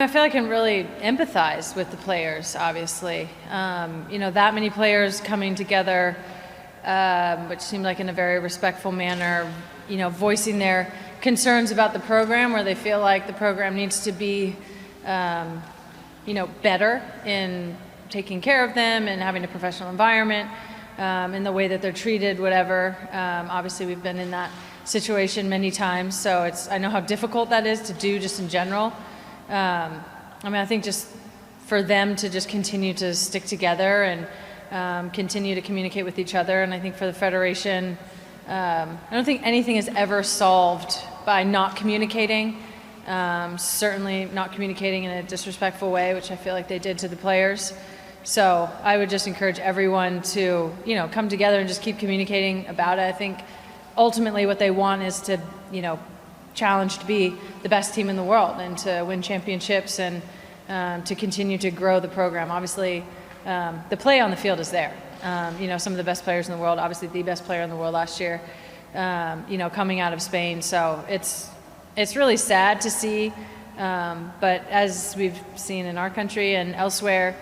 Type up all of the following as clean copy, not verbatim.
I feel I can really empathize with the players, obviously. That many players coming together, which seemed like in a very respectful manner, voicing their concerns about the program, where they feel like the program needs to be, better in taking care of them and having a professional environment, in the way that they're treated, whatever. Obviously, we've been in that situation many times, so I know how difficult that is to do just in general. I think just for them to just continue to stick together and continue to communicate with each other. And I think for the Federation, I don't think anything is ever solved by not communicating, certainly not communicating in a disrespectful way, which I feel like they did to the players. So I would just encourage everyone to, come together and just keep communicating about it. I think ultimately what they want is to, challenge to be the best team in the world and to win championships and to continue to grow the program. Obviously, the play on the field is there. Some of the best players in the world, obviously the best player in the world last year, coming out of Spain. So it's really sad to see, but as we've seen in our country and elsewhere,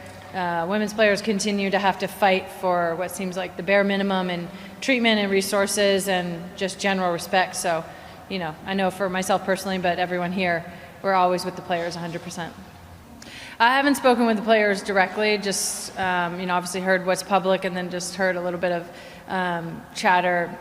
women's players continue to have to fight for what seems like the bare minimum in treatment and resources and just general respect. So I know for myself personally, but everyone here, we're always with the players 100%. I haven't spoken with the players directly, just, obviously heard what's public and then just heard a little bit of chatter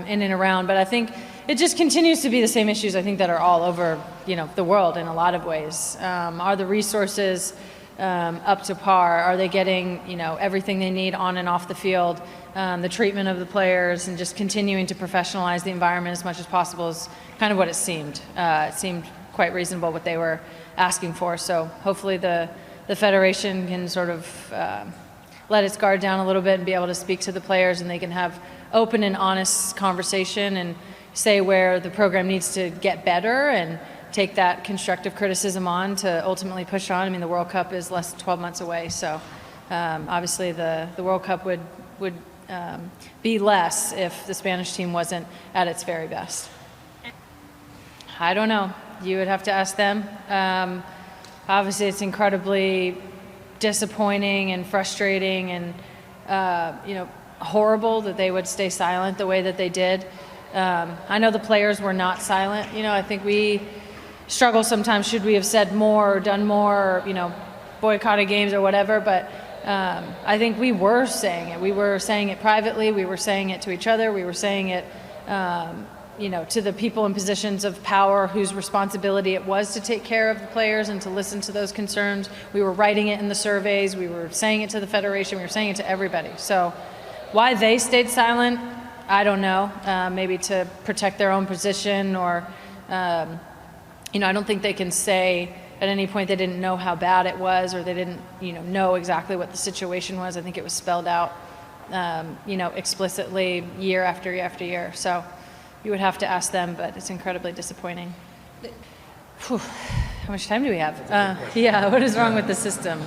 in and around. But I think it just continues to be the same issues, I think, that are all over, the world in a lot of ways. Are the resources up to par? Are they getting, everything they need on and off the field? The treatment of the players and just continuing to professionalize the environment as much as possible is kind of what it seemed. It seemed quite reasonable what they were asking for. So hopefully the Federation can sort of let its guard down a little bit and be able to speak to the players, and they can have open and honest conversation and say where the program needs to get better and take that constructive criticism on to ultimately push on. I mean, the World Cup is less than 12 months away, so obviously the World Cup would be less if the Spanish team wasn't at its very best. I don't know. You would have to ask them. Obviously, it's incredibly disappointing and frustrating and horrible that they would stay silent the way that they did. I know the players were not silent. I think we struggle sometimes. Should we have said more or done more, or, boycotted games or whatever? But I think we were saying it. We were saying it privately. We were saying it to each other. We were saying it, to the people in positions of power whose responsibility it was to take care of the players and to listen to those concerns. We were writing it in the surveys. We were saying it to the Federation. We were saying it to everybody. So why they stayed silent, I don't know. Maybe to protect their own position or, I don't think they can say at any point they didn't know how bad it was or they didn't, know exactly what the situation was. I think it was spelled out, explicitly year after year after year. So you would have to ask them, but it's incredibly disappointing. Whew. How much time do we have? What is wrong with the system?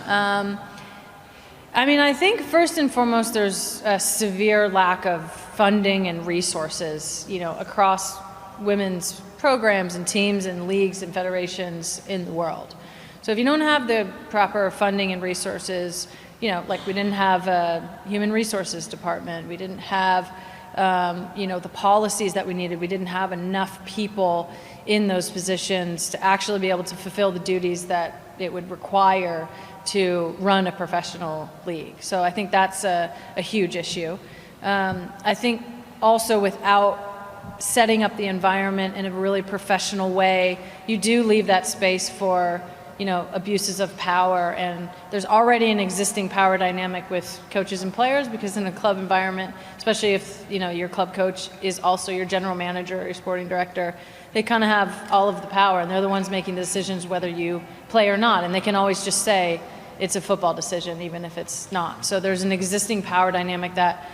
I think first and foremost, there's a severe lack of funding and resources, across women's programs and teams and leagues and federations in the world. So if you don't have the proper funding and resources, like we didn't have a human resources department, we didn't have, the policies that we needed, we didn't have enough people in those positions to actually be able to fulfill the duties that it would require to run a professional league. So I think that's a huge issue. I think also without setting up the environment in a really professional way, you do leave that space for, abuses of power. And there's already an existing power dynamic with coaches and players, because in a club environment, especially if, your club coach is also your general manager or your sporting director, they kind of have all of the power and they're the ones making the decisions whether you play or not. And they can always just say it's a football decision, even if it's not. So there's an existing power dynamic that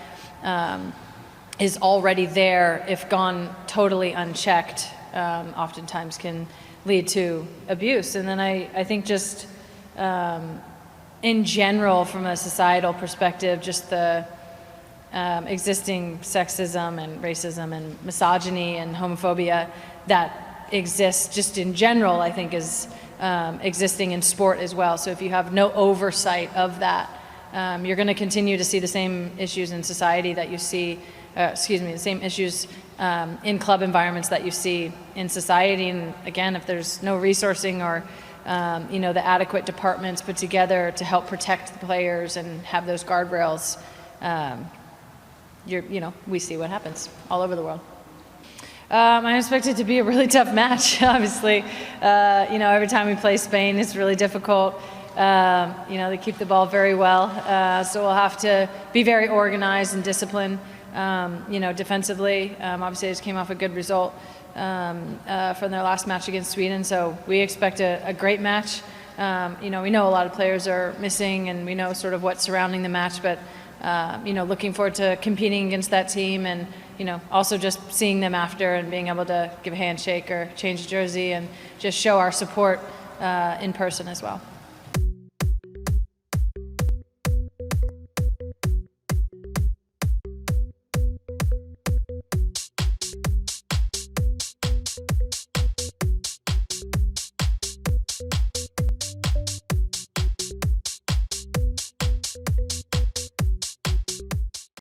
is already there, if gone totally unchecked, oftentimes can lead to abuse. And then I think just in general, from a societal perspective, just the existing sexism and racism and misogyny and homophobia that exists just in general, I think is existing in sport as well. So if you have no oversight of that, you're going to continue to see the same issues in society that you see, the same issues in club environments that you see in society. And again, if there's no resourcing or the adequate departments put together to help protect the players and have those guardrails, we see what happens all over the world. I expect it to be a really tough match, obviously. Every time we play Spain, it's really difficult. They keep the ball very well. So we'll have to be very organized and disciplined, defensively. Obviously, they just came off a good result from their last match against Sweden. So we expect a great match. We know a lot of players are missing, and we know sort of what's surrounding the match, but looking forward to competing against that team, and also just seeing them after and being able to give a handshake or change a jersey and just show our support in person as well.